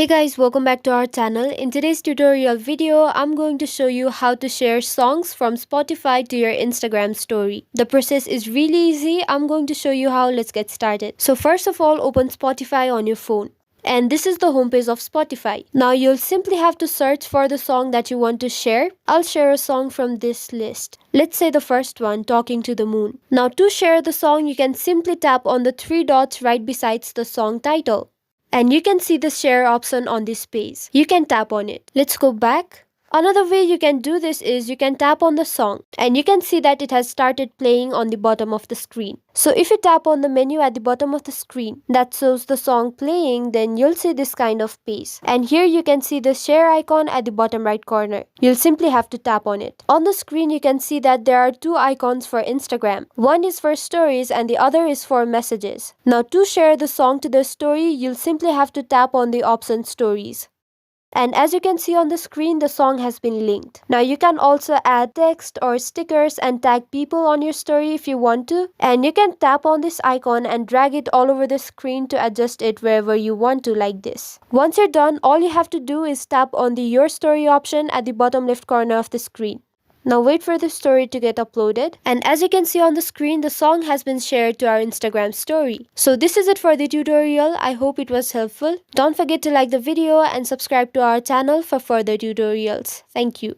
Hey guys, welcome back to our channel. In today's tutorial video, I'm going to show you how to share songs from Spotify to your Instagram story. The process is really easy. I'm going to show you how. Let's get started. So first of all, open Spotify on your phone. And this is the homepage of Spotify. Now you'll simply have to search for the song that you want to share. I'll share a song from this list. Let's say the first one, Talking to the Moon. Now to share the song, you can simply tap on the three dots right beside the song title. And you can see the share option on this page. You can tap on it. Let's go back. Another way you can do this is you can tap on the song and you can see that it has started playing on the bottom of the screen. So if you tap on the menu at the bottom of the screen that shows the song playing, then you'll see this kind of page. And here you can see the share icon at the bottom right corner. You'll simply have to tap on it. On the screen you can see that there are two icons for Instagram. One is for stories and the other is for messages. Now to share the song to the story, you'll simply have to tap on the option stories. And as you can see on the screen, the song has been linked. Now you can also add text or stickers and tag people on your story if you want to. And you can tap on this icon and drag it all over the screen to adjust it wherever you want to, like this. Once you're done, all you have to do is tap on the Your Story option at the bottom left corner of the screen. Now wait for the story to get uploaded, and as you can see on the screen, the song has been shared to our Instagram story. So this is it for the tutorial. I hope it was helpful. Don't forget to like the video and subscribe to our channel for further tutorials. Thank you.